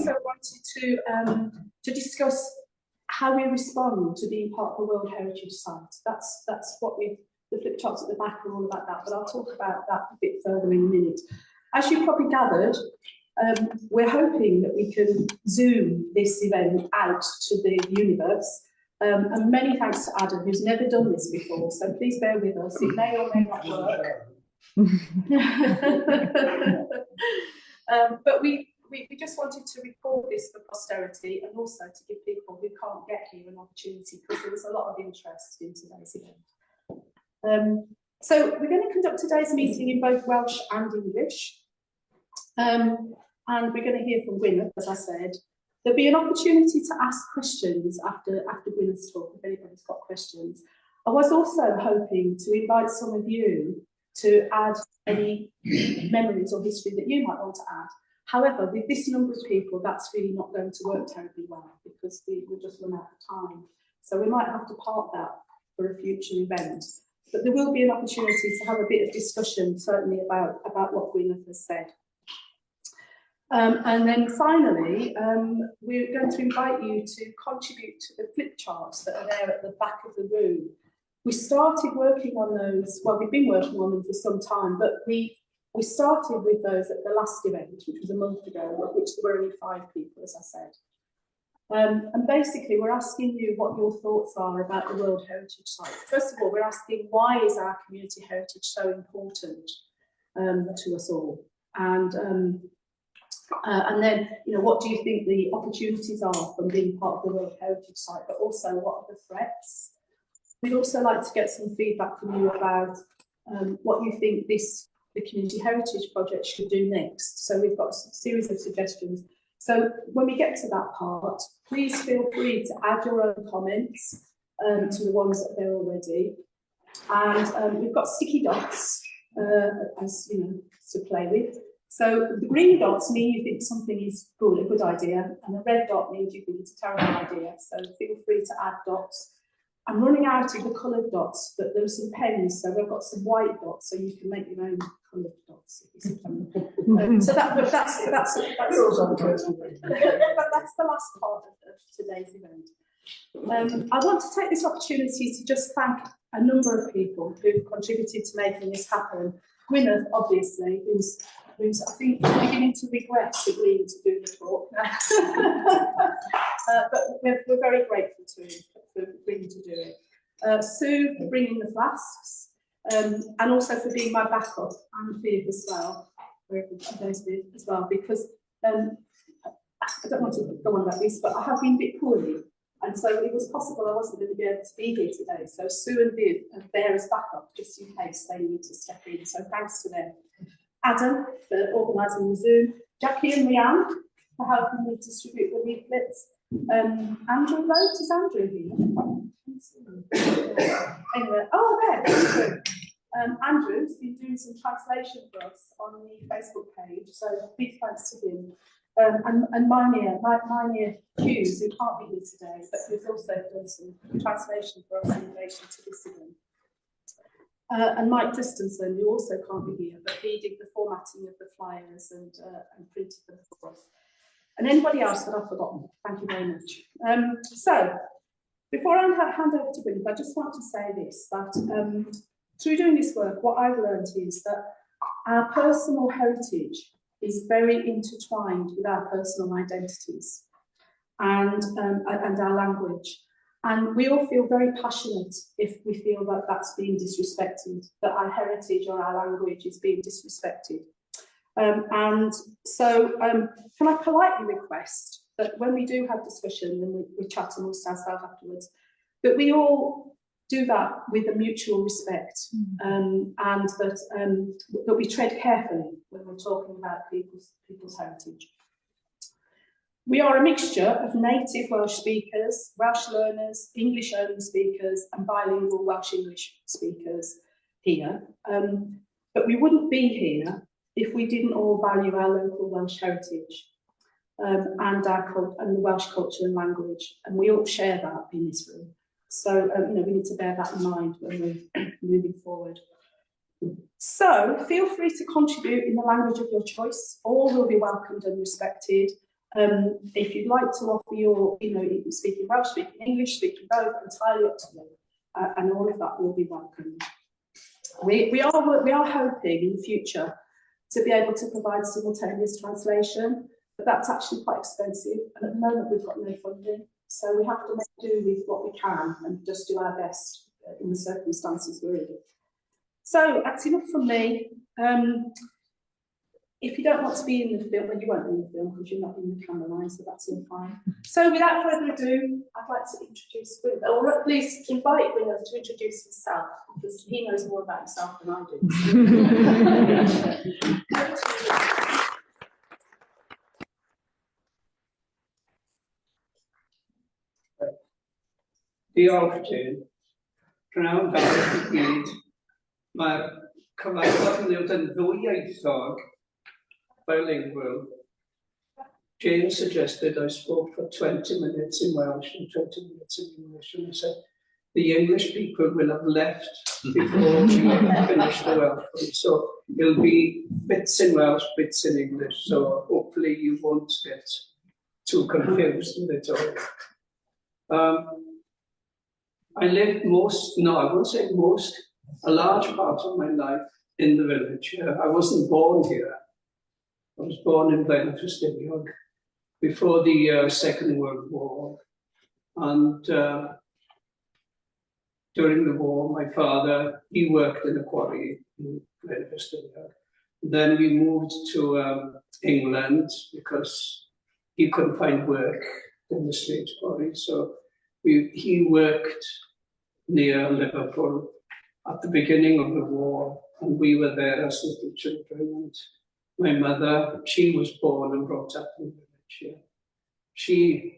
also wanted to discuss how we respond to being part of the World Heritage Site. That's what the flip charts at the back are all about that, but I'll talk about that a bit further in a minute. As you probably gathered, we're hoping that we can zoom this event out to the universe. And many thanks to Adam, who's never done this before, so please bear with us. It may or may not work. But we just wanted to record this for posterity and also to give people who can't get here an opportunity, because there was a lot of interest in today's event. So we're going to conduct today's meeting in both Welsh and English. And we're going to hear from Gwynedd, as I said. There'll be an opportunity to ask questions after Gwyneth's talk, if anybody's got questions. I was also hoping to invite some of you to add any memories or history that you might want to add. However, with this number of people, that's really not going to work terribly well, because we'll just run out of time. So we might have to park that for a future event. But there will be an opportunity to have a bit of discussion, certainly about what Gwynedd has said. And then finally, we're going to invite you to contribute to the flip charts that are there at the back of the room. We started working on those, well, we've been working on them for some time, but we started with those at the last event, which was a month ago, of which there were only 5 people, as I said. And basically, we're asking you what your thoughts are about the World Heritage Site. First of all, we're asking, why is our community heritage so important to us all? And then, you know, what do you think the opportunities are from being part of the World Heritage Site, but also what are the threats? We'd also like to get some feedback from you about what you think the Community Heritage Project should do next. So we've got a series of suggestions. So when we get to that part, please feel free to add your own comments to the ones that are there already. And we've got sticky dots, as you know, to play with. So the green dots mean you think something is good, a good idea, and the red dot means you think it's a terrible idea. So feel free to add dots. I'm running out of the coloured dots, but there are some pens, so I've got some white dots, so you can make your own coloured dots. So that's the last part of today's event. I want to take this opportunity to just thank a number of people who've contributed to making this happen. Gwynedd, obviously, who's I think beginning to regret agreeing to do the talk now. But we're very grateful to him for agreeing to do it. Sue for bringing the flasks, and also for being my backup, and Viv as well, as well, because I don't want to go on about this, but I have been a bit poorly, and so it was possible I wasn't going to be able to be here today. So Sue and Viv are there as backup, just in case they need to step in. So thanks to them. Adam for organising the Zoom, Jackie and Leanne for helping me distribute the leaflets. Andrew wrote, is Andrew here? Anyway, oh there. Andrew's been doing some translation for us on the Facebook page, so big thanks to him. And Mania Hughes, who can't be here today, but who's also done some translation for us in relation to this event. And Mike Distenson, who also can't be here, but he did the formatting of the flyers and printed them for us. And anybody else that I've forgotten, thank you very much. So, before I hand over to Gwynedd, I just want to say this, that through doing this work, what I've learned is that our personal heritage is very intertwined with our personal identities and our language. And we all feel very passionate if we feel that that's being disrespected, that our heritage or our language is being disrespected. And so can I politely request that when we do have discussion and we chat amongst ourselves afterwards, that we all do that with a mutual respect, and that we tread carefully when we're talking about people's heritage. We are a mixture of native Welsh speakers, Welsh learners, English-only speakers, and bilingual Welsh-English speakers here. But we wouldn't be here if we didn't all value our local Welsh heritage and the Welsh culture and language, and we all share that in this room. So we need to bear that in mind when we're moving forward. So feel free to contribute in the language of your choice. All will be welcomed and respected. If you'd like to offer your, speaking Welsh, speaking English, speaking both, entirely up to you, and all of that will be welcome. We are hoping in the future to be able to provide simultaneous translation, but that's actually quite expensive, and at the moment we've got no funding, so we have to make do with what we can and just do our best in the circumstances we're in. So that's enough from me. If you don't want to be in the film, then you won't be in the film because you're not in the camera line, so that's all fine. So without further ado, I'd like to introduce Gwynedd, or at least invite Gwynedd to introduce himself, because he knows more about himself than I do. Diolch, Jane. Prynawn da i gyd. Mae'r cyfarfod yn newid yn ddwyieithog, bilingual. Jane suggested I spoke for 20 minutes in Welsh and 20 minutes in English, and I said, the English people will have left before we finish the Welsh one. So it'll be bits in Welsh, bits in English, so hopefully you won't get too confused with it all. I lived I won't say most, a large part of my life in the village. I wasn't born here. I was born in Abergynolwyn before the Second World War. And during the war, my father, he worked in a quarry in Abergynolwyn. Then we moved to England because he couldn't find work in the State Quarry. So he worked near Liverpool at the beginning of the war, and we were there as little children. And my mother, she was born and brought up in the village here. She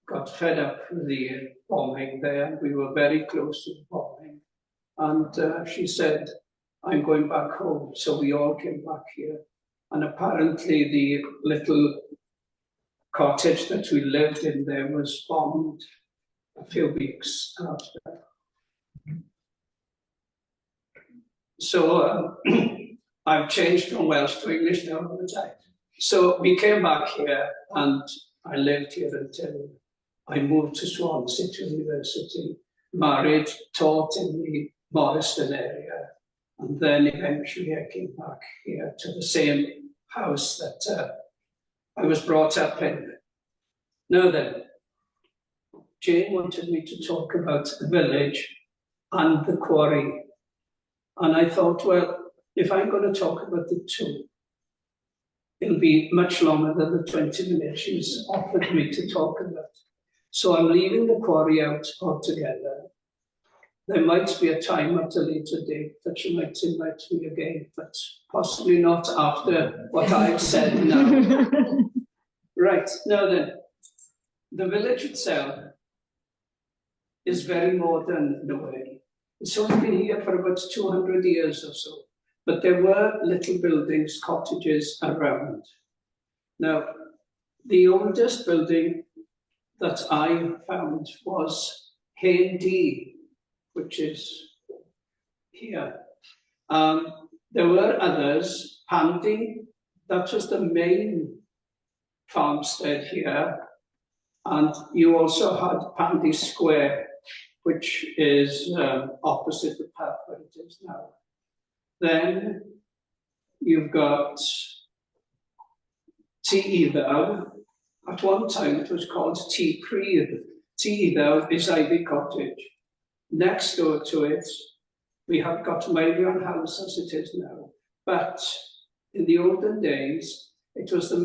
got fed up with the bombing there. We were very close to the bombing. And she said, I'm going back home. So we all came back here. And apparently the little cottage that we lived in there was bombed a few weeks after. So I've changed from Welsh to English now all the time. So we came back here and I lived here until I moved to Swansea University, married, taught in the Morriston area, and then eventually I came back here to the same house that I was brought up in. Now then, Jane wanted me to talk about the village and the quarry. And I thought, well, if I'm going to talk about the two, it'll be much longer than the 20 minutes she's offered me to talk about. So I'm leaving the quarry out altogether. There might be a time at a later date that she might invite me again, but possibly not after what I've said now. Right, now then, the village itself is very modern in a way. It's only been here for about 200 years or so, but there were little buildings, cottages around. Now, the oldest building that I found was Hen D, which is here. There were others. Pandy, that was the main farmstead here. And you also had Pandy Square, which is opposite the path where it is now. Then you've got Tŷ Iddaw. At one time it was called Tŷ Pridd. Tŷ Iddaw is Ivy Cottage. Next door to it, we have got Meirion House as it is now. But in the olden days, it was the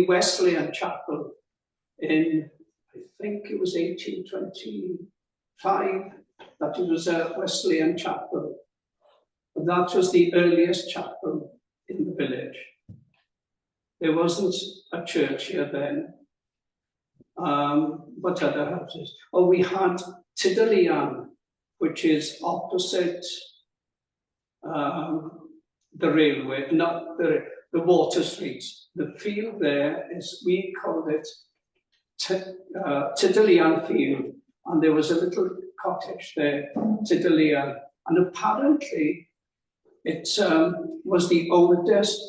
Wesleyan Chapel in, I think it was 1825, that it was a Wesleyan chapel. And that was the earliest chapel in the village. There wasn't a church here then. What other houses? Oh, we had Tidalian, which is opposite the railway, not the water street. The field there is, we called it Tidalian Field, and there was a little cottage there, Tidalian, and apparently it was the oldest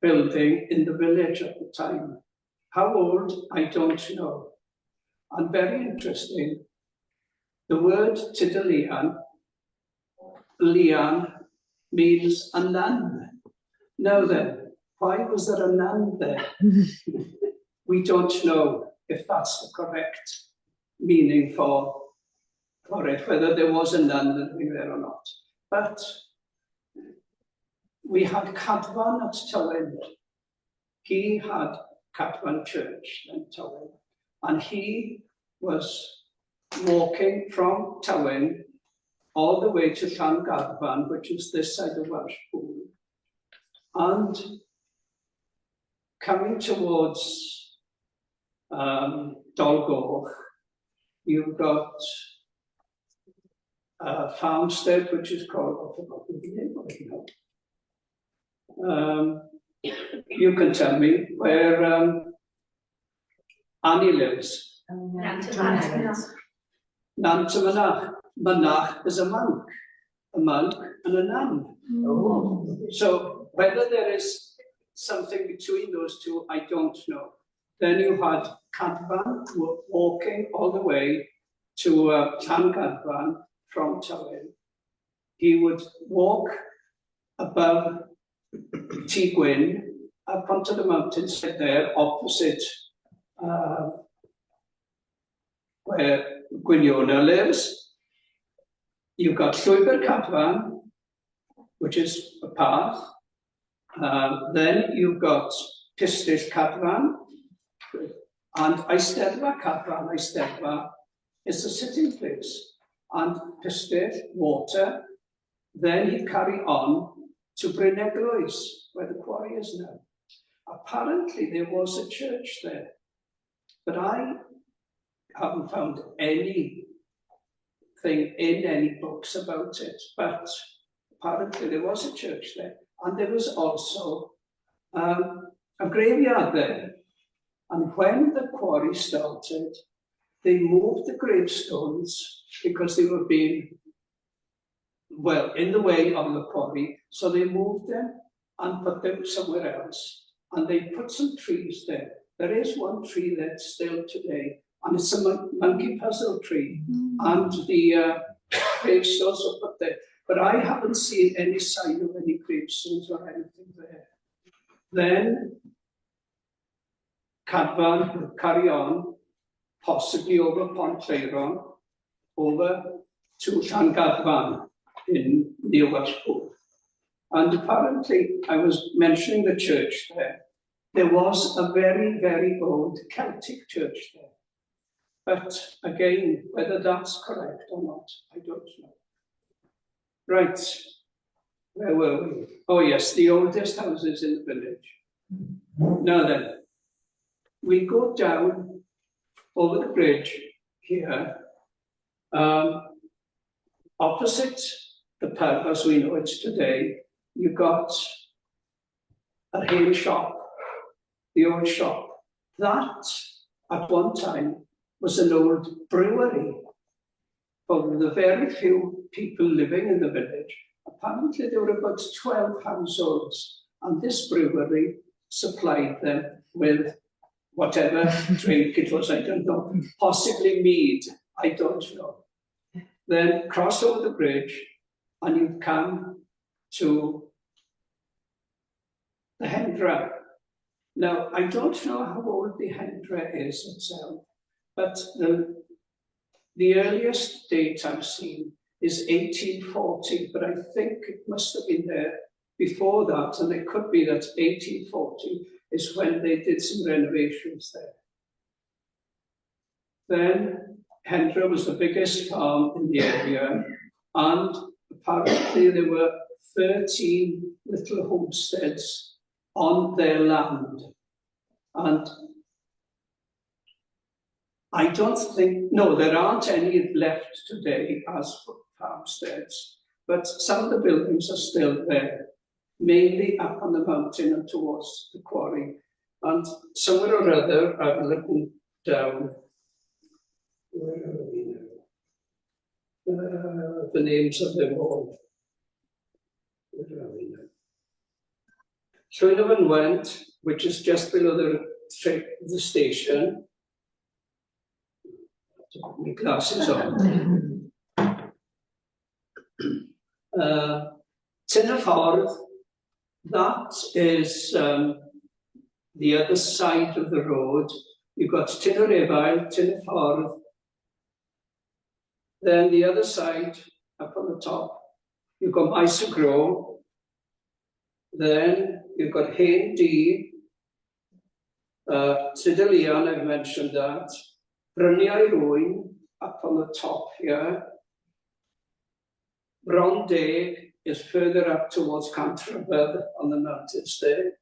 building in the village at the time. How old, I don't know. And very interesting, the word Tidalian, Lian, means a nun. Now then, why was there a nun there? We don't know if that's the correct meaning for it, whether there was a nun living there or not. But we had Cadfan at Tywyn. He had Cadfan Church in Tywyn, and he was walking from Tywyn all the way to Llangadfan, which is this side of Welsh Pool, and coming towards Dolgoch, you've got Farmstead, which is called, I've forgotten the name of it now. You can tell me where Annie lives. Nantamanach. Manach is a monk and a nun. Oh. So whether there is something between those two, I don't know. Then you had Cadfan walking all the way to Llangadfan from Tywyn. He would walk above Tŷ Gwyn up onto the mountainside there, opposite where Gwynedd lives. You've got Llwybr Cadfan, which is a path. Then you've got Pistill Cadfan and Eisteddfa Cadfan. Eisteddfa is the sitting place. And Pistill, water. Then he'd carry on to Gwynedd, where the quarry is now. Apparently there was a church there, but I haven't found anything in any books about it. But apparently there was a church there, and there was also a graveyard there. And when the quarry started, they moved the gravestones because they were being, well, in the way of the quarry, so they moved them and put them somewhere else. And they put some trees there. There is one tree there still today, and it's a monkey puzzle tree. And the gravestones are put there. But I haven't seen any sign of any gravestones or anything there. Then Cadfan would carry on, possibly over Pont Treuron, over to Llangadfan in near Welsh Pool. And apparently, I was mentioning the church there. There was a very, very old Celtic church there. But again, whether that's correct or not, I don't know. Right, where were we? Oh yes, the oldest houses in the village. Now then, we go down over the bridge here, opposite the pub as we know it today. You got a hay shop, the old shop. That, at one time, was an old brewery. For the very few people living in the village, apparently there were about 12 households, and this brewery supplied them with whatever drink it was, I don't know, possibly mead, I don't know. Then cross over the bridge, and you come to the Hendra. Now, I don't know how old the Hendra is itself, but the earliest date I've seen is 1840, but I think it must have been there before that, and it could be that 1840 is when they did some renovations there. Then Hendra was the biggest farm in the area, and apparently there were 13 little homesteads on their land. And I don't think, no, there aren't any left today as farmsteads, but some of the buildings are still there, mainly up on the mountain and towards the quarry. And somewhere or other, I've written down, where are we now? The names of them all. Where are we now? Llwynedd, which is just below the station. Put my glasses on. Tyn y Ffordd, that is the other side of the road. You've got Tyn yr Efail, Tyn y Ffordd. Then the other side, up on the top, you've got Maes y Gro. Then you've got Hen D. Tudalian, I've mentioned that. Bryniau Rwyn, up on the top here. Brondeg is further up towards Cantrabedd on the mountains there.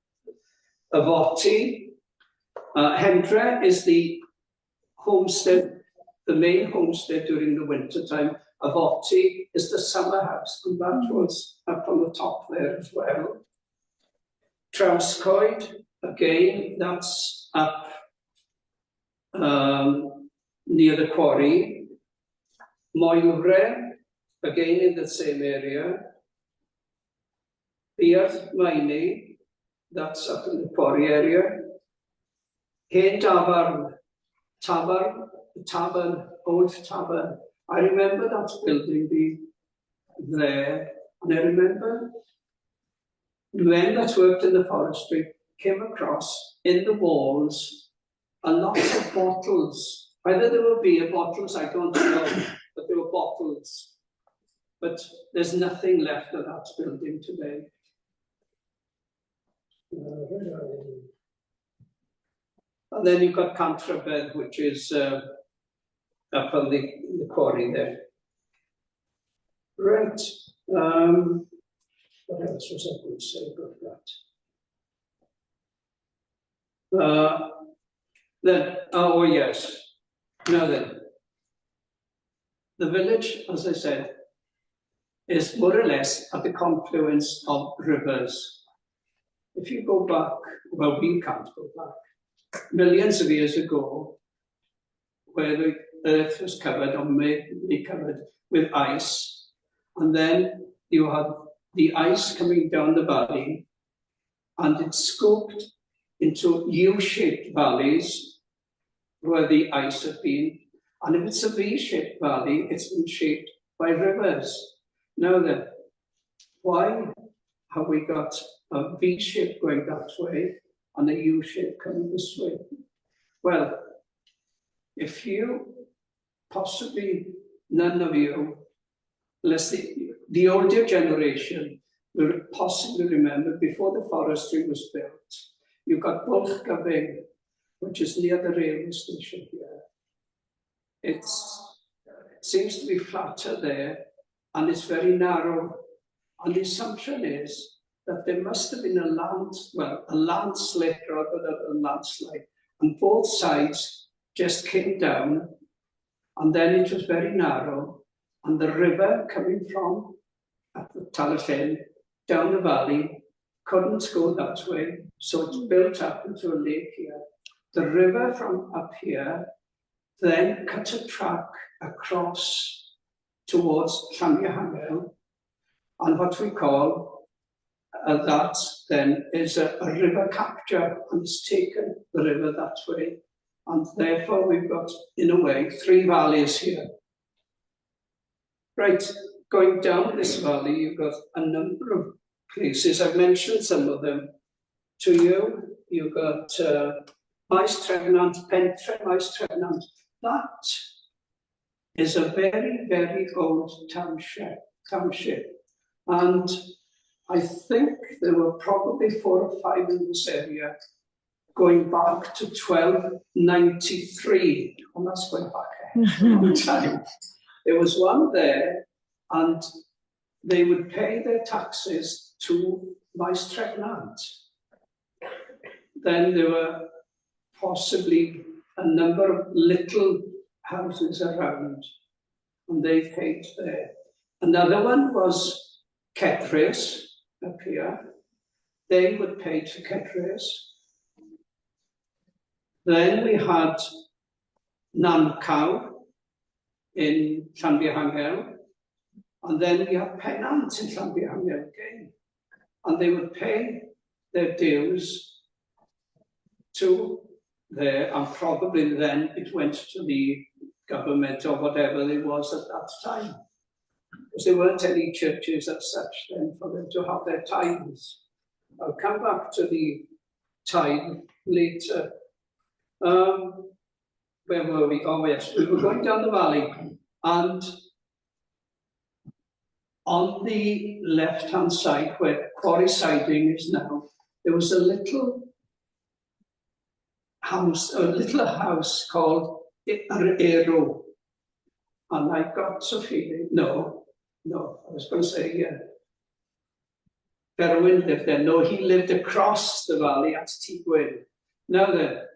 Avoti. Hendra is the homestead, the main homestead during the winter time. Avoti is the summer house, and that was up on the top there as well. Trawscoed, again, that's up near the quarry. Moelre, again in the same area. Bearth Maini, that's up in the quarry area. Hen Tabarn, Tavern, Old Tavern. I remember that building being there, and I remember men that worked in the forestry came across in the walls a lot of bottles. Either there were beer bottles, I don't know, but there were bottles. But there's nothing left of that building today. And then you've got Cantrabedd, which is up on the quarry there. Right. What else was I going to say about that? Then, oh yes. Now then, the village, as I said, is more or less at the confluence of rivers. If you go back, well, we can't go back, millions of years ago, where the earth was covered or may be covered with ice, and then you had the ice coming down the valley, and it scooped into U-shaped valleys where the ice had been. And if it's a V-shaped valley, it's been shaped by rivers. Now then, why have we got a V-shape going that way and a U-shape coming this way? Well, if you, possibly none of you, unless the older generation will possibly remember, before the forestry was built, you've got Bwlch-gyfing, which is near the railway station here. It seems to be flatter there, and it's very narrow. And the assumption is that there must have been a landslip rather than a landslide, and both sides just came down, and then it was very narrow, and the river coming from up the Talyllyn down the valley couldn't go that way, so it's built up into a lake here. The river from up here then cut a track across towards Llanfihangel, and what we call that then is a river capture, and it's taken the river that way. And therefore we've got, in a way, three valleys here. Right, going down this valley, you've got a number of places. I've mentioned some of them to you. You've got Maes Tregnant, Pentre Maes Tregnant. That is a very, very old township. And I think there were probably 4 or 5 in this area going back to 1293. And that's going back a long time. There was one there, and they would pay their taxes to Maes Tregnant. Then there were possibly a number of little houses around, and they paid there. Another one was Cetres up here. They would pay to Cetres. Then we had Nancaw in Llanfihangel, and then we had Pennant in Llanfihangel again. And they would pay their dues to there, and probably then it went to the government or whatever it was at that time. Because there weren't any churches as such then for them to have their tithes. I'll come back to the tithe later. Where were we? Oh yes, we were going down the valley, and on the left-hand side where quarry siding is now, there was a little house called Arrow. And I got a feeling, no, I was going to say, Berwyn lived there. No, he lived across the valley at Gwynedd. Now then,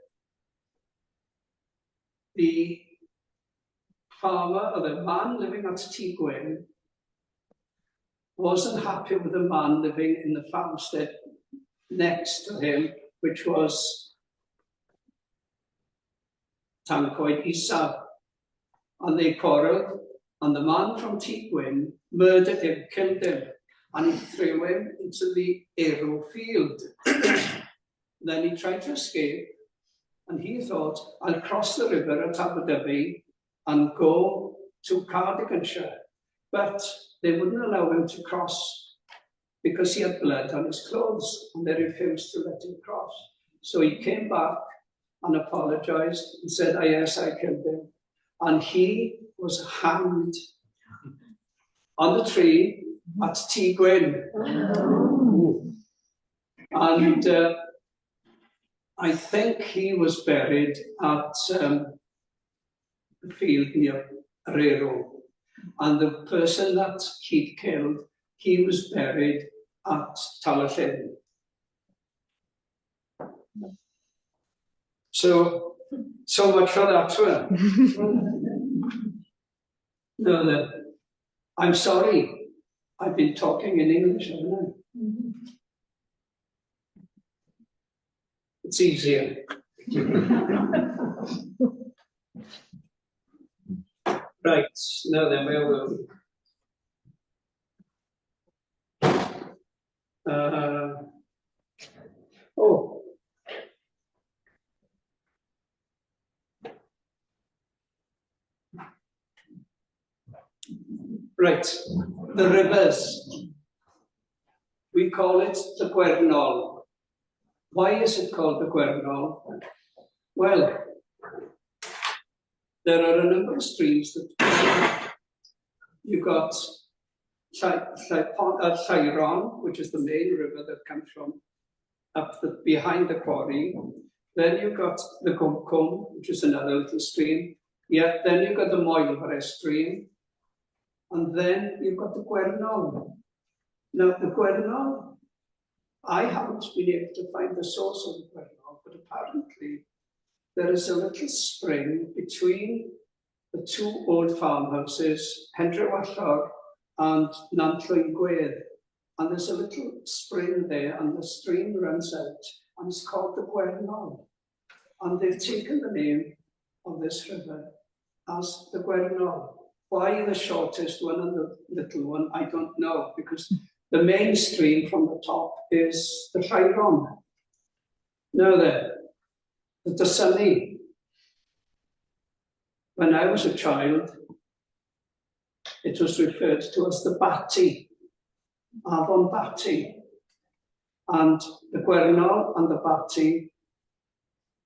the farmer, or the man living at Gwynedd, wasn't happy with the man living in the farmstead next to him, which was Tancoed Isa. And they quarrelled, and the man from Gwynedd murdered him, killed him, and he threw him into the Arrow field. Then he tried to escape, and he thought, I'll cross the river at Abergynolwyn and go to Cardiganshire. But they wouldn't allow him to cross because he had blood on his clothes, and they refused to let him cross. So he came back and apologised and said, yes, I killed him. And he was hanged on the tree at Gwynedd. And I think he was buried at the field near Arrow. And the person that he'd killed, he was buried at Tallaghyn. So much for that one. No, I'm sorry. I've been talking in English, haven't I? It's easier. Right, now then, where were we? Right, the rivers. We call it the Gwynedd. Why is it called the Gwynedd? Well, there are a number of streams that you've got Llyron, which is the main river that comes from behind the quarry. Then you've got the Gwmcwm, which is another little stream. Yeah, then you've got the Moelfre stream. And then you've got the Gwynedd. Now, the Gwynedd, I haven't been able to find the source of the Gwynedd, but apparently there is a little spring between the two old farmhouses, Hendrewallog and Gwynedd. And there's a little spring there, and the stream runs out, and it's called the Gwynedd. And they've taken the name of this river as the Gwynedd. Why the shortest one and the little one, I don't know, because the main stream from the top is the Llyron. Now then, the Sunny. When I was a child, it was referred to as the Batty, Avon Batty. And the Gwynedd and the Batty,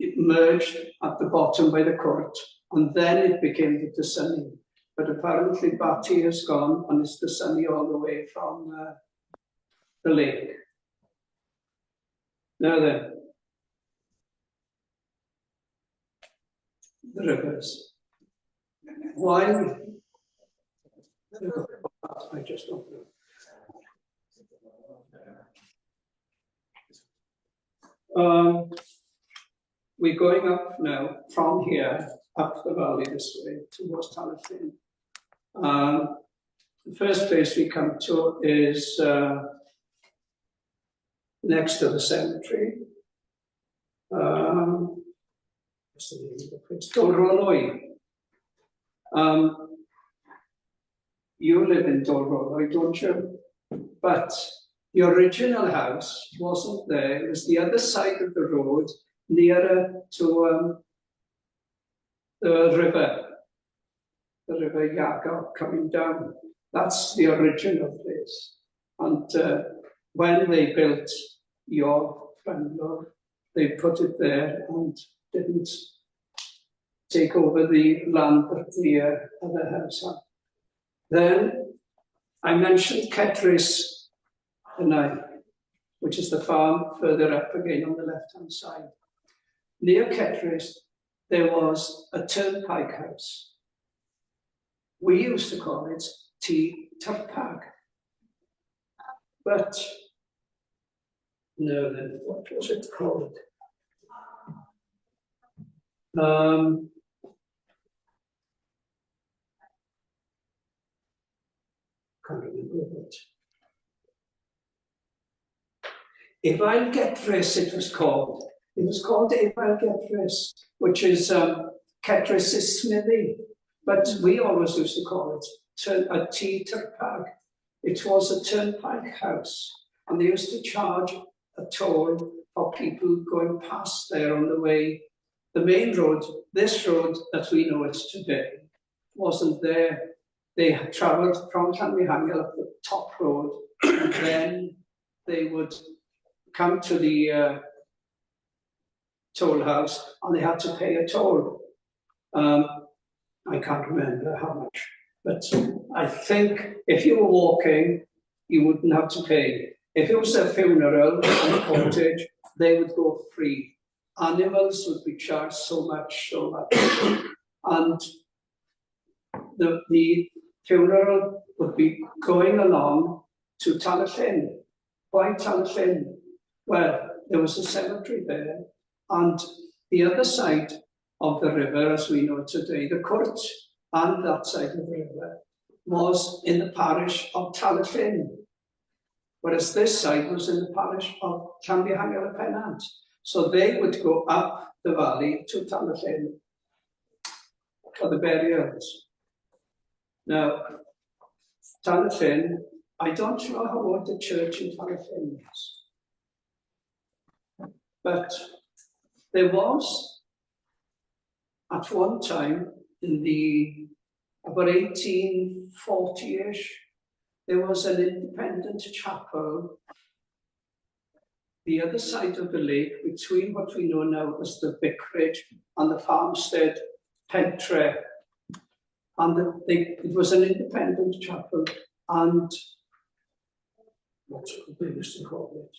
it merged at the bottom by the court, and then it became the Sunny. But apparently Batty has gone, and it's the Sunny all the way from the lake. Now then, the rivers. Why? I just don't know. We're going up now from here, up the valley this way, towards Tallaghyn. The first place we come to is next to the cemetery. What's the name of the place? Dolrolwy. You live in Dolrolwy, don't you? But the original house wasn't there. It was the other side of the road, nearer to the river Yaga coming down. That's the original place. And when they built your bungalow, they put it there and didn't take over the land that the other house had. Then I mentioned Ketris, which is the farm further up again on the left-hand side. Near Ketris, there was a turnpike house. We used to call it T Tyrpag. But, no, then what was it called? Can't remember it. Abergynolwyn, it was called. It was called Abergynolwyn, which is Ketris' smithy. But we always used to call it a tea tyrpag. It was a turnpike house, and they used to charge a toll for people going past there on the way. The main road, this road that we know it today, wasn't there. They had travelled from Llanfihangel up the top road, and then they would come to the toll house, and they had to pay a toll. I can't remember how much, but I think if you were walking, you wouldn't have to pay. If it was a funeral and a cottage, they would go free. Animals would be charged so much. And the funeral would be going along to Llanfihangel. Why Llanfihangel? Well, there was a cemetery there, and the other side of the river, as we know today, the Court, and that side of the river, was in the parish of Llanfihangel, whereas this side was in the parish of Llanfihangel. So they would go up the valley to Llanfihangel for the burials. Now, Llanfihangel, I don't know how old the church in Llanfihangel is, but there was, at one time, in the about 1840-ish, there was an independent chapel the other side of the lake, between what we know now as the vicarage and the farmstead Pentre. And it was an independent chapel, and what's they used to call it?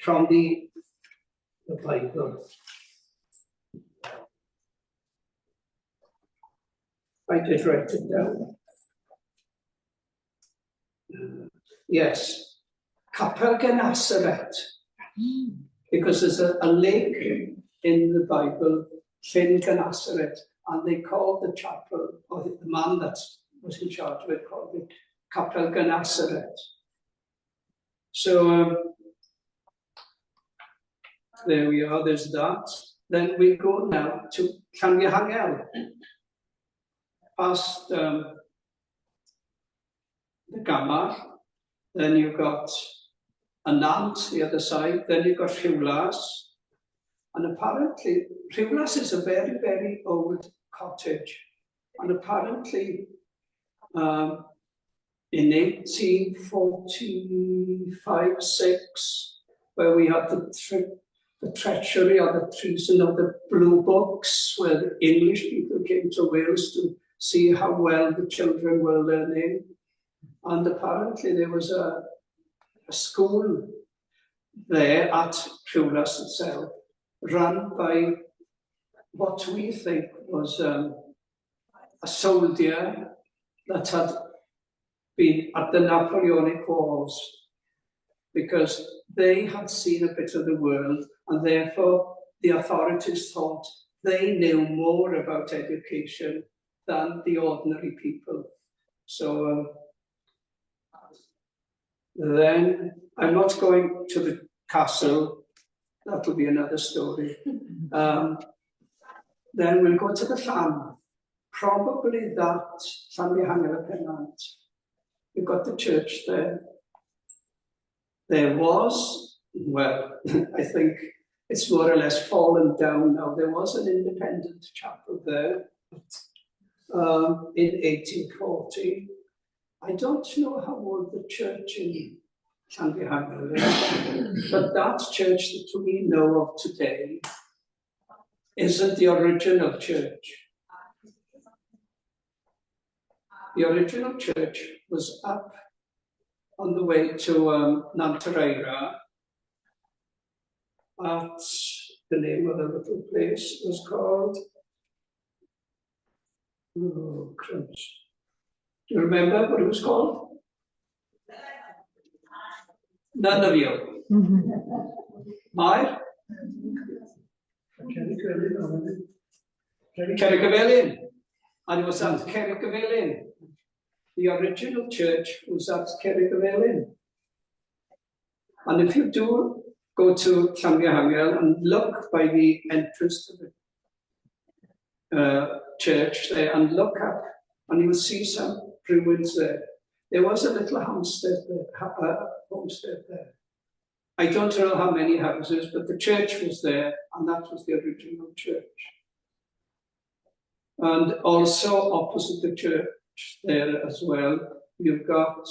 From the Bible. I did write it down. Yes, Abergynolwyn, because there's a lake in the Bible, Llyn Gynasaret, and they called the chapel, or the man that was in charge of it, called it Abergynolwyn. So there we are, there's that. Then we go now to Llanfihangel, past the Gamar. Then you've got a Nant the other side, then you've got Rhiwlas. And apparently, Rhiwlas is a very, very old cottage. And apparently, in 1845-6, where we had the treachery or the treason of the Blue Books, where the English people came to Wales to see how well the children were learning. And apparently there was a school there at Rhiwlas itself, run by what we think was a soldier that had been at the Napoleonic Wars, because they had seen a bit of the world, and therefore the authorities thought they knew more about education than the ordinary people. So then I'm not going to the castle, that will be another story. Then we'll go to the Llan, probably that Llanfihangel. You've got the church there. There was well, I think it's more or less fallen down now. There was an independent chapel there in 1840. I don't know how old the church in Abergynolwyn is, but that church that we know of today isn't the original church. The original church was up on the way to Nantareira at the name of the little place was called. Oh, crumbs. Do you remember what it was called? None of you. My? Abergynolwyn. And it was at Abergynolwyn. The original church was at Abergynolwyn. And if you do go to Abergynolwyn and look by the entrance to the church there and look up, and you will see some ruins there. There was a little homestead there. I don't know how many houses, but the church was there, and that was the original church. And also opposite the church there as well, you've got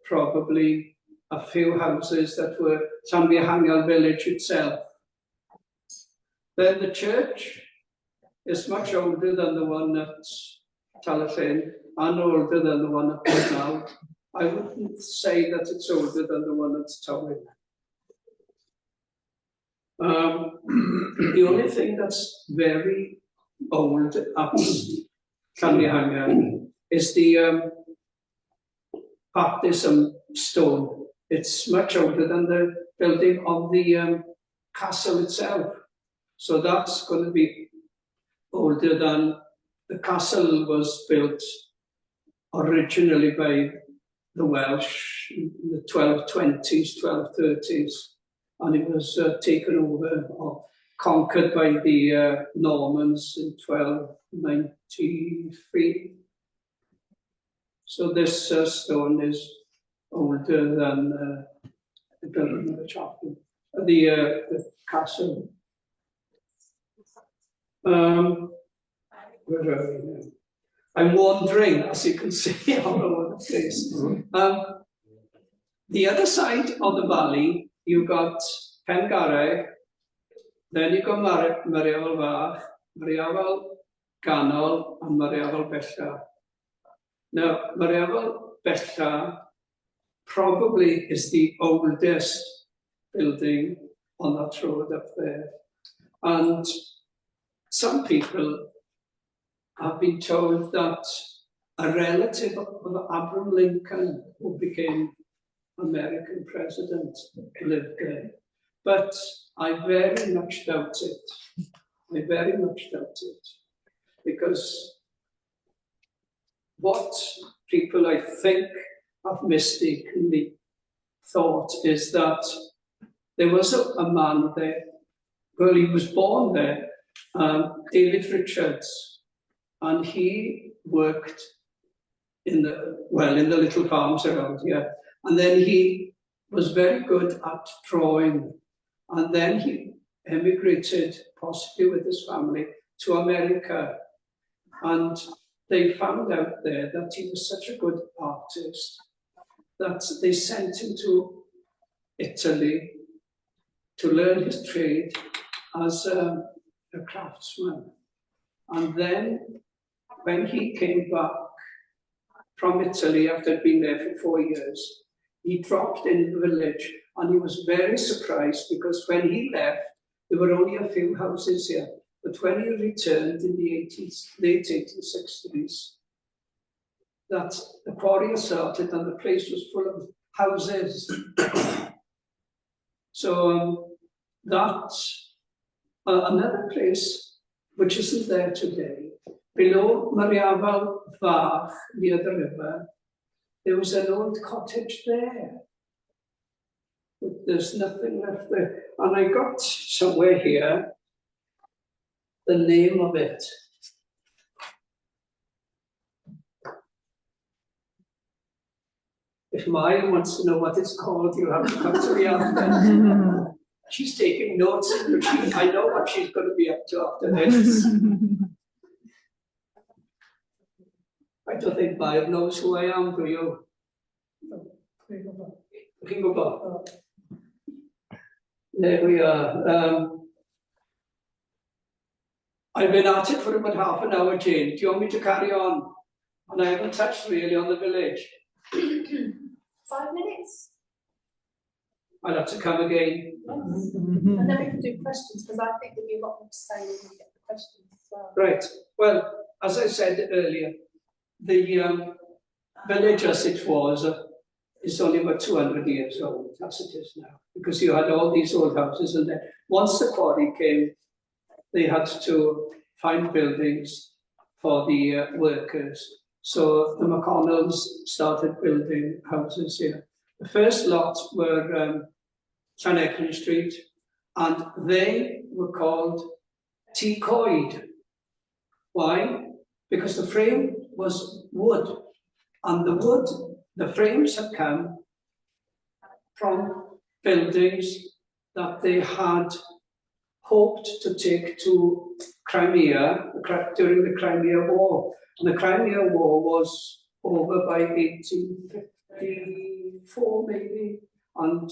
probably a few houses that were Abergynolwyn village itself. Then the church is much older than the one at Tallaghyn and older than the one at Gwynedd. I wouldn't say that it's older than the one at Tywyn. The only thing that's very old at Abergynolwyn is the baptism stone. It's much older than the building of the castle itself. So that's going to be older than the castle was built originally by the Welsh in the 1220s, 1230s, and it was taken over or conquered by the Normans in 1293. So this stone is older than the building of the chapel, the castle. Where are we now? I'm wandering, as you can see, all over the place. The other side of the valley, you've got Pengareg, then you've got Mariafal Fach, Mariafal Ganol, and Mariafal Bella. Now, Mariafal Bella probably is the oldest building on that road up there. And some people have been told that a relative of Abraham Lincoln, who became American president, lived there. But I very much doubt it. I very much doubt it. Because what people, I think, have mistakenly thought is that there was a man there. Well, he was born there, David Richards, and he worked in the little farms around here. And then he was very good at drawing. And then he emigrated, possibly with his family, to America. And they found out there that he was such a good artist that they sent him to Italy to learn his trade as a craftsman. And then when he came back from Italy after being there for 4 years, he dropped in the village and he was very surprised because when he left, there were only a few houses here. But when he returned in the late 1860s, that the quarry had started and the place was full of houses. So that's another place which isn't there today. Below Mariafal Fach, near the river, there was an old cottage there. But there's nothing left there. And I got somewhere here the name of it. if Maya wants to know what it's called, you have to come to me after. She's taking notes, but I know what she's going to be up to after this. I don't think Maya knows who I am, do you? There we are. I've been at it for about half an hour, Jane. Do you want me to carry on? And I haven't touched really on the village. 5 minutes? I'll have to come again. Yes. And then we can do questions, because I think there'll be a lot more to say when we get the questions as well. Right. Well, as I said earlier, the village as it was is only about 200 years old, as it is now, because you had all these old houses, and then once the quarry came, they had to find buildings for the workers. So the McConnells started building houses here. The first lot were Llanecklyn Street, and they were called T-coed. Why? Because the frame was wood, and the frames had come from buildings that they had hoped to take to Crimea during the Crimea War. And the Crimea War was over by 1854, maybe. And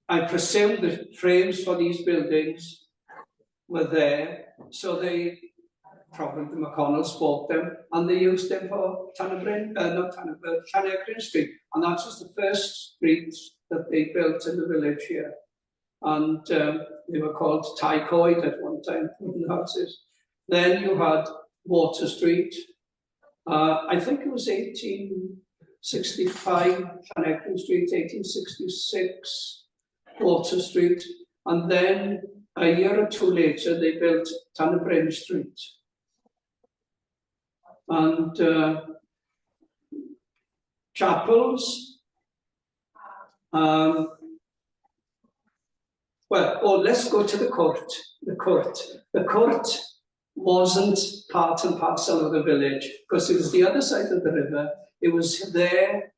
I presume the frames for these buildings were there, so they probably the McConnells bought them, and they used them for Llanecklyn Street, and that was the first street that they built in the village here, and they were called Ty-coed at one time, wooden houses. Then you had Water Street. I think it was 1865 Llanecklyn Street, 1866 Water Street, and then a year or two later they built Tannebryn Street. And chapels. Well, let's go to the court. The court wasn't part and parcel of the village, because it was the other side of the river. It was there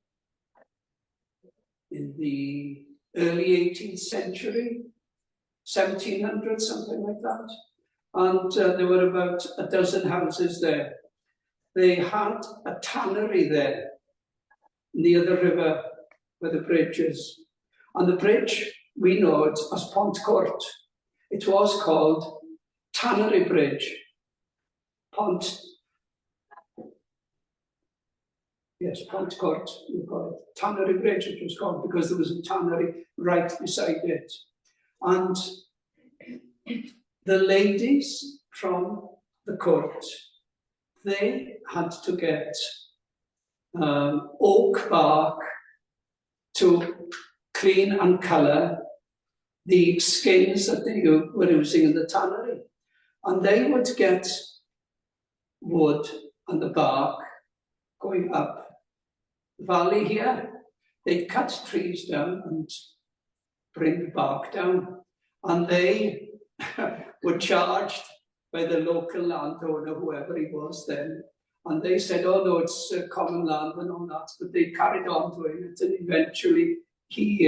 in the early 18th century, 1700, something like that. And there were about a dozen houses there. They had a tannery there near the river where the bridge is. And the bridge, we know it as Pont Court. It was called Tannery Bridge. Pont Court, we call it. Tannery Bridge, it was called, because there was a tannery right beside it. And the ladies from the court, they had to get oak bark to clean and colour the skins that they were using in the tannery. And they would get wood and the bark going up the valley here. They'd cut trees down and bring the bark down. And they were charged by the local landowner, whoever he was then. And they said, oh no, it's common land and all that. But they carried on doing it, and eventually he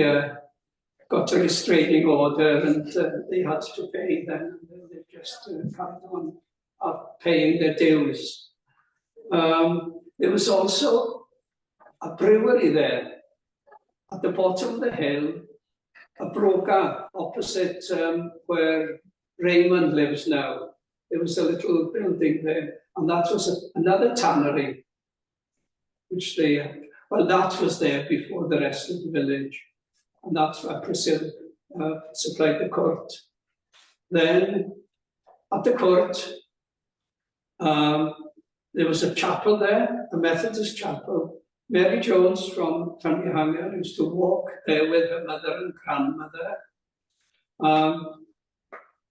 got a restraining order, and they had to pay them. And they just carried on paying their dues. There was also a brewery there at the bottom of the hill, a broca opposite where Raymond lives now. There was a little building there, and that was another tannery, which they, well, that was there before the rest of the village, and that's where Priscilla supplied the court. Then, at the court, there was a chapel there, a Methodist chapel. Mary Jones from Llanfihangel used to walk there with her mother and grandmother.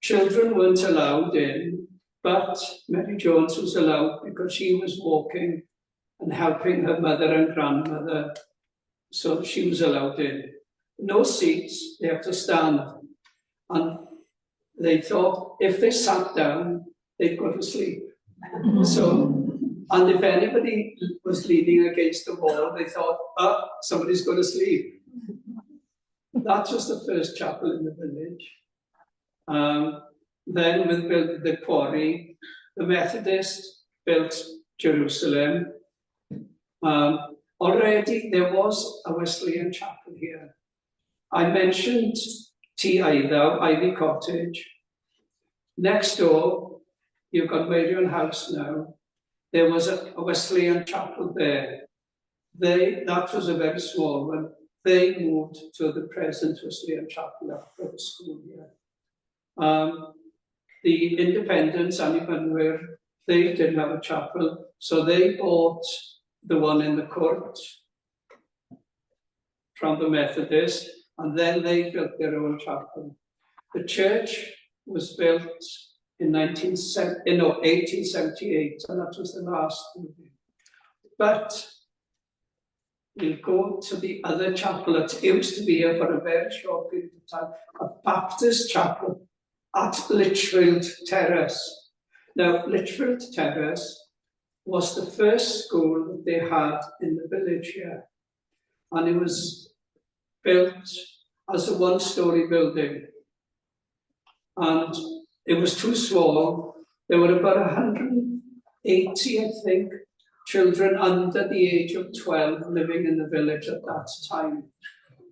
Children weren't allowed in, but Mary Jones was allowed because she was walking and helping her mother and grandmother, so she was allowed in. No seats, they had to stand. And they thought if they sat down, they'd go to sleep. So And if anybody was leaning against the wall, they thought, oh, somebody's going to sleep. That was the first chapel in the village. Then with the quarry, the Methodists built Jerusalem. Already there was a Wesleyan chapel here. I mentioned Ivy Cottage. Next door, you've got Marion House now. There was a Wesleyan chapel there. That was a very small one. They moved to the present Wesleyan chapel after the school here. The Independents, Abergynolwyn, they didn't have a chapel, so they bought the one in the court from the Methodists, and then they built their own chapel. The church was built in 1878, and that was the last building. But we'll go to the other chapel that used to be here for a very short period of time, a Baptist chapel at Litchfield Terrace. Now, Litchfield Terrace was the first school that they had in the village here, and it was built as a one-storey building, and it was too small. There were about 180, I think, children under the age of 12 living in the village at that time.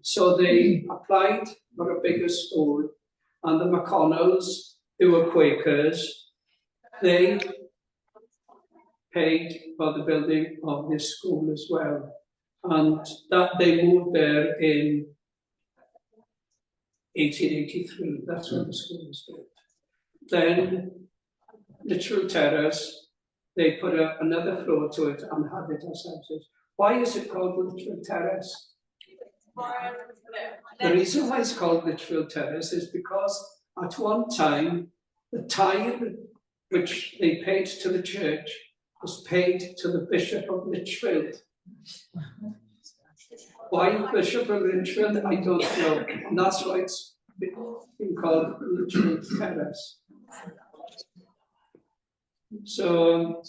So they applied for a bigger school, and the McConnells, who were Quakers, they paid for the building of this school as well. And that they moved there in 1883. That's when the school was built. Then Litchfield Terrace, they put another floor to it and had it as houses. Why is it called Litchfield Terrace? The reason why it's called Litchfield Terrace is because at one time, the tithe which they paid to the church was paid to the Bishop of Litchfield. Why Bishop of Litchfield, I don't know. And that's why it's been called Litchfield Terrace. So,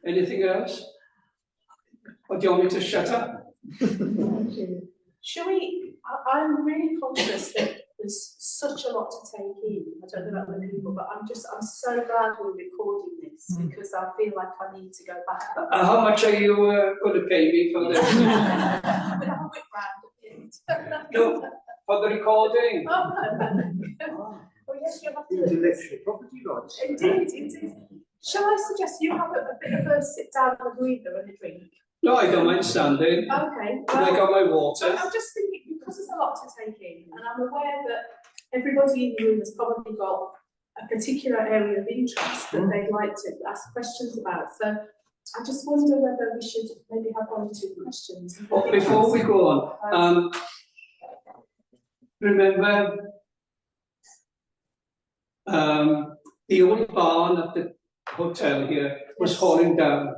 anything else? Or do you want me to shut up? Shall we? I'm really conscious that there's such a lot to take in. I don't know about other people, but I'm so glad we're recording this because I feel like I need to go back. How much are you going to pay me for this? We'll have a whip round at the end. No, for the recording. Oh, yes, you'll have to. Intellectual property rights. Indeed. Shall I suggest you have a bit of a sit down and a breather and a drink? No, I don't mind standing. Okay. Well, I got my water. I'm just thinking, because there's a lot to take in, and I'm aware that everybody in the room has probably got a particular area of interest that they'd like to ask questions about. So I just wonder whether we should maybe have one or two questions. Before we go on, remember the old barn at the hotel here was falling down.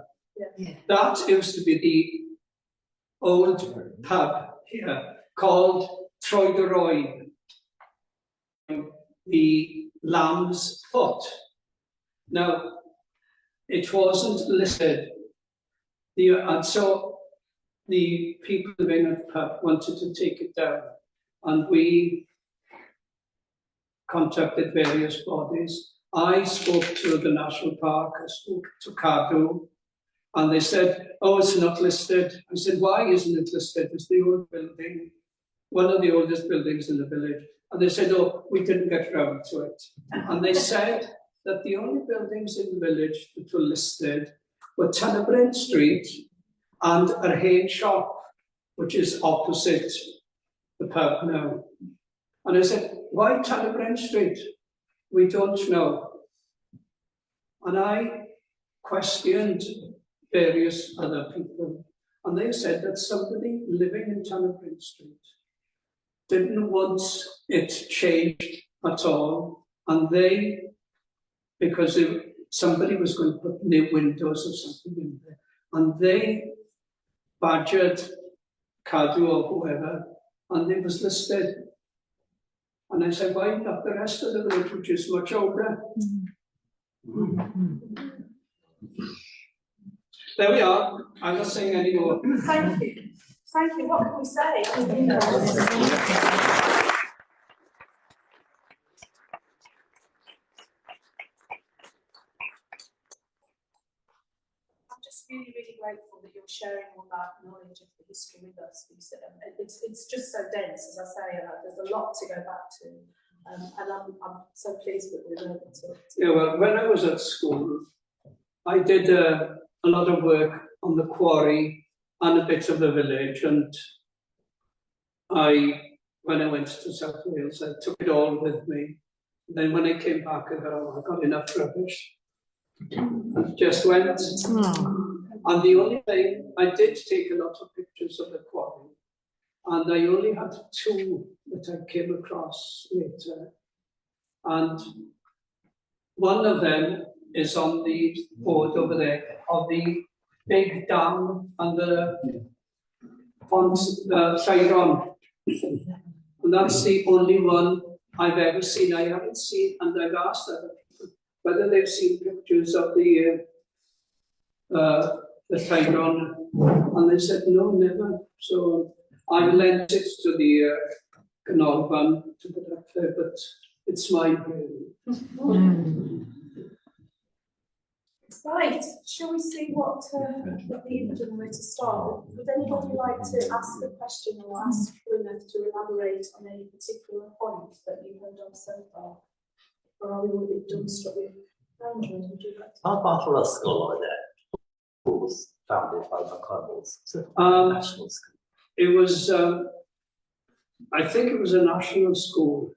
Yeah. That used to be the old pub here called Troy de Roy, the Lamb's Foot. Now, it wasn't listed. And so the people living at the pub wanted to take it down, and we contacted various bodies. I spoke to the National Park, I spoke to Cadw, and they said, oh, it's not listed. I said, why isn't it listed? It's the old building, one of the oldest buildings in the village. And they said, oh, we didn't get round to it. And they said that the only buildings in the village that were listed were Brent Street and a hay shop, which is opposite the pub now. And I said, why Brent Street? We don't know. And I questioned various other people, and they said that somebody living in Brent Street didn't want it changed at all, and they, because somebody was going to put new windows or something in there, and they badgered Cadw or whoever, and it was listed. And I said, why not the rest of the village, which is much older? There we are. I'm not saying any more. Thank you. Thank you. What can we say? I'm just really, really grateful that you're sharing all that knowledge of the history with us. It's just so dense, as I say. There's a lot to go back to, and I'm so pleased that we're able to. Yeah, well, when I was at school, I did a lot of work on the quarry and a bit of the village, and when I went to South Wales, I took it all with me. Then when I came back, I thought, oh, I've got enough rubbish. I just went. And the only thing, I did take a lot of pictures of the quarry, and I only had 2 that I came across later. And one of them is on the board over there of the big dam and the ponds, the Lleiron. And that's the only one I've ever seen. I haven't seen, and I've asked other people whether they've seen pictures of the Lleiron, and they said no, never. So I lent it to the Abergynolwyn to put up there, but it's mine really. Right, shall we see what the where to start? Would anybody like to ask a question or ask Gwynedd to elaborate on any particular point that you've heard of so far? Or are we all a bit dumbstruck with Andrew? Would you like to? Our Barthelor School like that was founded by McConnell's national school. It was, I think it was a national school.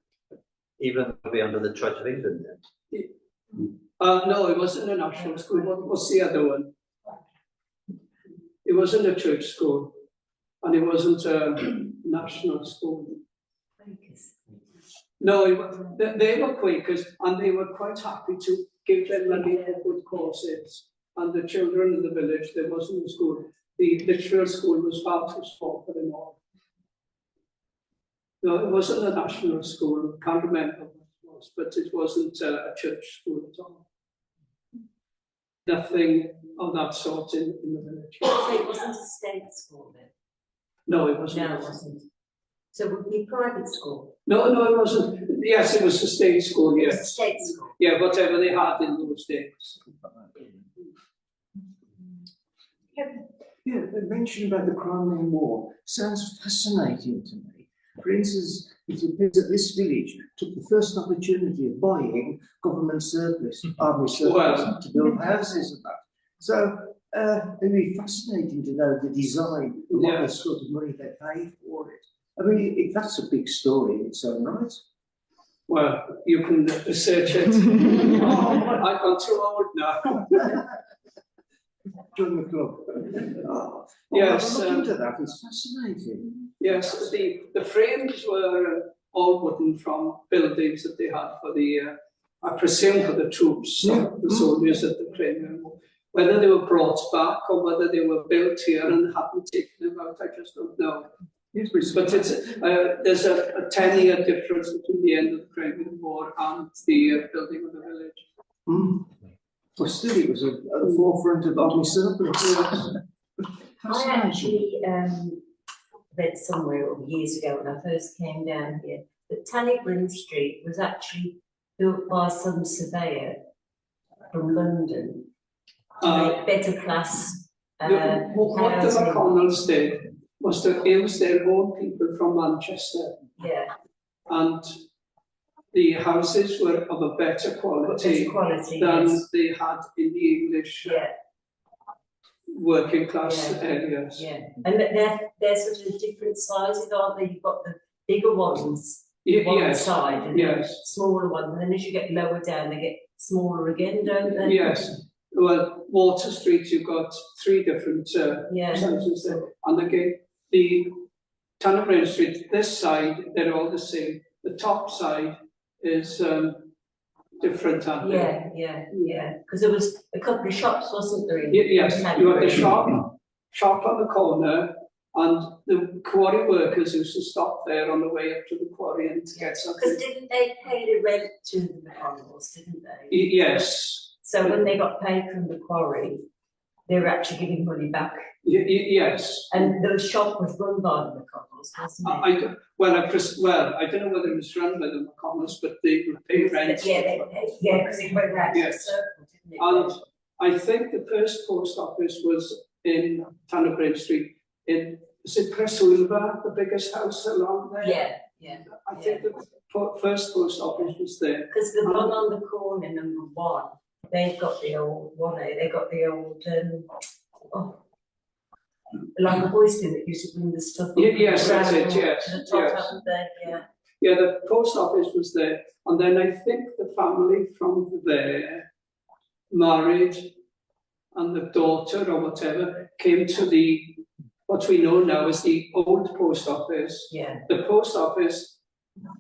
Even be under the Church of England then. No, it wasn't a national school. What was the other one? It wasn't a church school, and it wasn't a national school. No, they were Quakers, and they were quite happy to give them money for good causes. And the children in the village, there wasn't a school. The literal school was far too small for them all. No, it wasn't a national school. I can't remember what it was, but it wasn't a church school at all. Nothing of that sort in the village. So it wasn't a state school then? No, it wasn't. No, it wasn't. So it would be a private school? No, it wasn't. Yes, it was a state school, It was yes. a state school? Yeah, whatever they had in those days. Yeah, the mention about the Crimean War sounds fascinating to me. For instance, it appears that this village took the first opportunity of buying government surplus, army surplus, to build houses and that. So it'd be fascinating to know the design, what sort of money they paid for it. I mean, that's a big story in its own right. Well, you can research it. I've gone too old now. Join the club. Yes, look into that. It's fascinating. Yes, the frames were all wooden from buildings that they had for the, I presume for the troops, the soldiers at the Crimean War. Whether they were brought back or whether they were built here and hadn't taken them out, I just don't know. Yes, but it's there's a 10-year difference between the end of the Crimean War and the building of the village. Well, still, it was at the forefront of army surplus. I actually read somewhere years ago when I first came down here that Tannibryn Street was actually built by some surveyor from London to make better class what the McConnells did was to use their own people from Manchester. Yeah. And the houses were of a better quality, than they had in the English working class areas. Yeah, and they're sort of different sizes, aren't they? You've got the bigger ones one side and the smaller ones, and then as you get lower down, they get smaller again, don't they? Yes. Well, Water Street, you've got 3 different sizes there. And again, the Tannibryn Street, this side, they're all the same. The top side is different, aren't they? Yeah. Because there was a couple of shops, wasn't there? Yes, you had the shop on the corner, and the quarry workers used to stop there on the way up to the quarry and to get something. Because didn't they pay the rent to the McConnells, didn't they? Yes. So when they got paid from the quarry, they were actually giving money back. Yes. And the shop was run by the McConnells, wasn't it? I don't know whether it was run by the McConnells, but they would pay rent. Yeah, they paid. Yeah, because it went round Yes. the circle, didn't it? And I think the first post office was in Tannerbridge Street. Is it Cressulva, the biggest house along there? Yeah. I think the first post office was there. Because the one on the corner, number 1, they've got the old one. They got the old like a hoisting that used to bring the stuff. Yes, that's it. Yes, to the top, yes. haven't they? Yeah. Yeah, the post office was there, and then I think the family from there married, and the daughter or whatever came to what we know now as the old post office. Yeah. The post office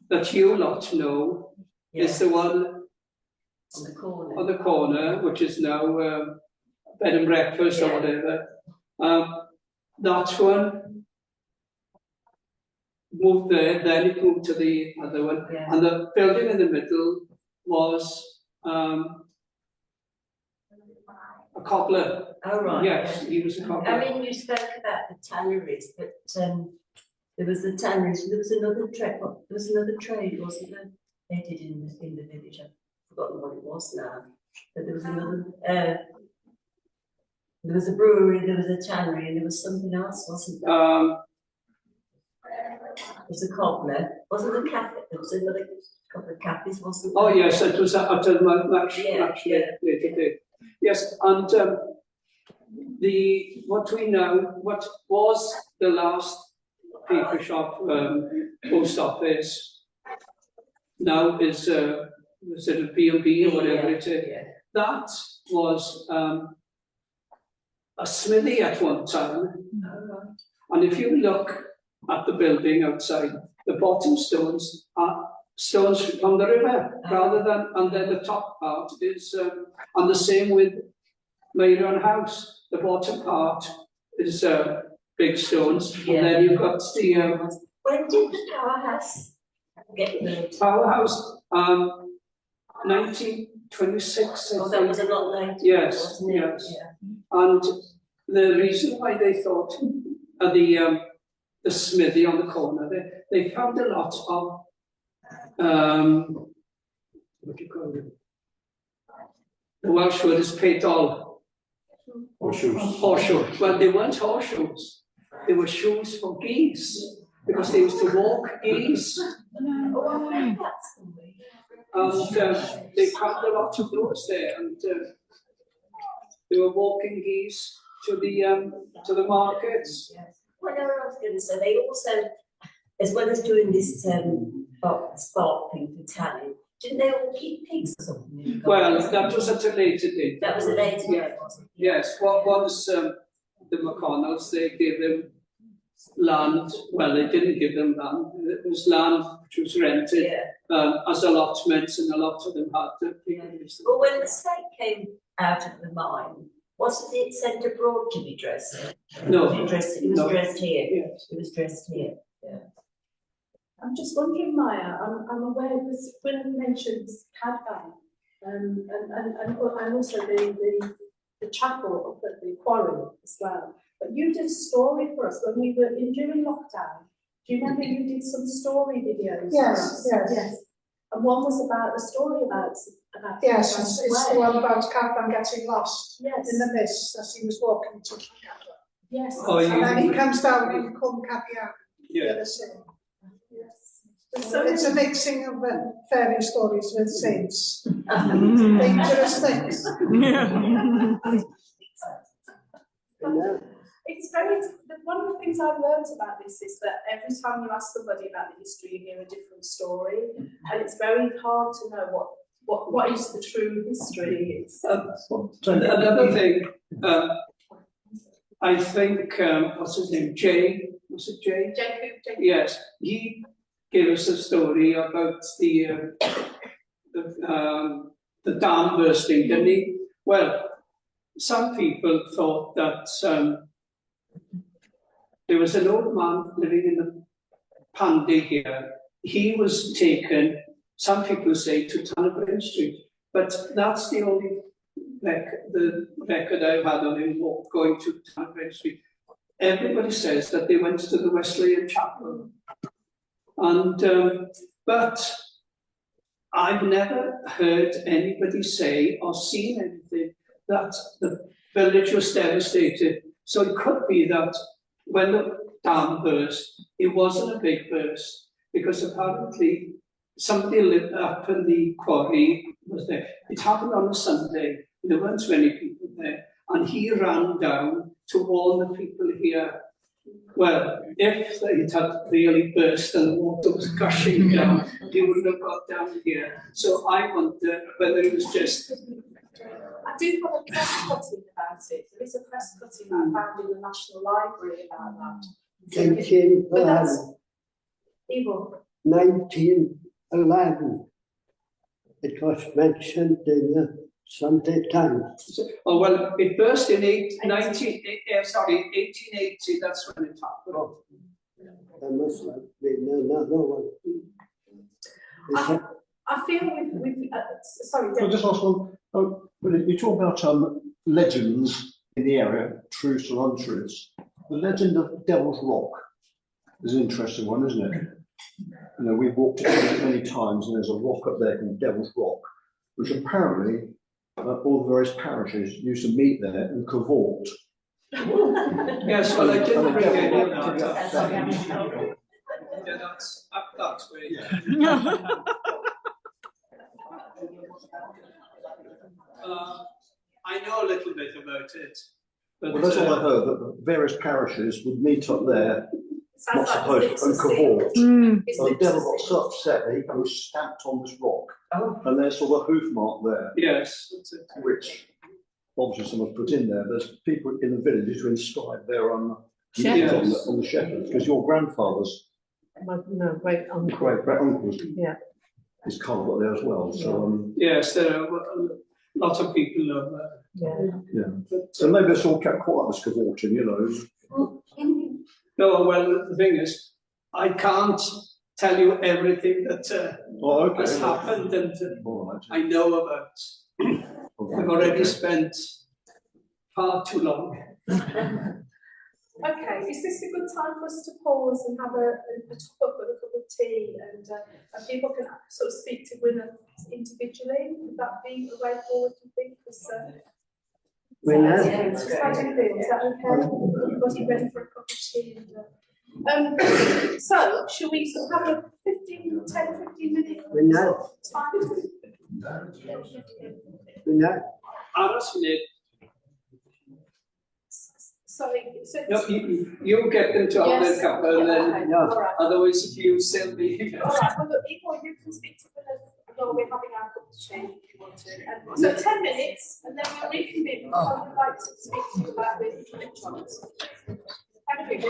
that you lot know is the one on the corner, which is now bed and breakfast or whatever. That one moved there, then it moved to the other one, and the building in the middle was a cobbler. Oh, right. Yes, he was a cobbler. I mean, you spoke about the tanneries, but there was the tanneries. There was another trade. There was another trade, wasn't there? They did in the village. I've forgotten what it was now. But there was another. There was a brewery. There was a tannery, and there was something else, wasn't there? There was a cobbler. Wasn't there a cafe? There was another couple of cafes, wasn't there? Oh yes, it was at a actually. Yes, and what we know, what was the last paper shop, post office, now is was it a B&B or whatever it is? Yeah. That was a smithy at one time, and if you look at the building outside, the bottom stones are stones from the river, rather than, and then the top part is, and the same with Myron House. The bottom part is big stones, and then you've got the When did the powerhouse get built? powerhouse, 1926. Oh, that was a lot later. Yes, wasn't it? yes. And the reason why they thought the smithy on the corner, they found a lot of what do you call it? The Welsh word is pedol. Horseshoes. Well, they weren't horseshoes. They were shoes for geese, because they used to walk geese. And they found a lot of those there, and they were walking geese to the markets. Well, I was going to say, they also, as well as doing this spot thing for talent, didn't they all keep pigs or something? Well, that was at a later date. That was a later date, wasn't it? Yes, once the McConnells, they gave them land. Well, they didn't give them land. It was land which was rented as allotments, and a lot of them had to pay. Well, when the state came out of the mine, wasn't it sent abroad to be dressed? No. It was dressed here. Yes. It was dressed here. Yeah. I'm just wondering, Maya, I'm aware that Gwynedd mentions Cadban, and also the chapel up at the quarry as well. But you did a story for us when we were during lockdown. Do you remember you did some story videos? Yes, for us? Yes. And one was about a story about yes, it's the one about Cadban getting lost in the mist as he was walking to Cadban. Yes. Oh, And then he comes down and Cwm Cabian. Yeah. Yes. It's a mixing of fairy stories with saints. Dangerous things. It's very, one of the things I've learned about this is that every time you ask somebody about the history, you hear a different story, and it's very hard to know what is the true history. It's, another thing, I think, what's his name, Jay, was it Jay? Jacob. Yes, he gave us a story about the dam bursting, didn't he? Well, some people thought that there was an old man living in the Pandy here. He was taken, some people say, to Tannerbridge Street, but that's the only the record I've had on him going to town registry, everybody says that they went to the Wesleyan Chapel. And, but I've never heard anybody say or seen anything that the village was devastated. So it could be that when the dam burst, it wasn't a big burst, because apparently somebody lived up in the quarry was there. It happened on a Sunday, there weren't many people there, and he ran down to warn the people here. Well, if it had really burst and the water was gushing down, he wouldn't have got down here. So I wonder whether it was just... I do have a press cutting about it. There is a press cutting that I found in the National Library about that. But that's evil. 1911. It was mentioned in the Sunday Times. Oh, well, it burst in 1880, that's when it happened. Oh, there must have been another one. I feel with sorry, I'll just ask one. You talk about legends in the area, truths or untruths. The legend of Devil's Rock is an interesting one, isn't it? You know, we've walked it many times, and there's a rock up there called Devil's Rock, which apparently all the various parishes used to meet there and cavort. Yes, well, I didn't bring any of that. Yeah, that's where. I know a little bit about it. But, well, that's all I heard, that the various parishes would meet up there, not supposed to, and cavort. So the devil got so upset that he was stamped on this rock. Oh. And there's sort of a hoof mark there. Yes, that's it. Which obviously someone's put in there. There's people in the village who inscribed their on the shepherds, because your grandfather's Great uncle. great uncle's is carved up there as well. So yes, there are a lot of people know that. so maybe it's all kept quiet, this cavorting, you know. No, well, the thing is, I can't tell you everything that has happened and I know about. I've already spent far too long. Okay, is this a good time for us to pause and have a top up with a cup of tea and people can sort of speak to Gwynedd individually? Would that be a way forward, do you think? Gwynedd? How do you feel? Is that okay? Everybody ready for a cup of tea? So, should we sort of have a 10, 15 minute time? Gwynedd? Sorry, No, you get them to have their cup and then otherwise if you sell me. All right, well, look, you can speak to Gwynedd while we're having our cup of tea if you want to. So 10 minutes and then we'll reconvene because I would like to speak to you about the electronics. Thank you.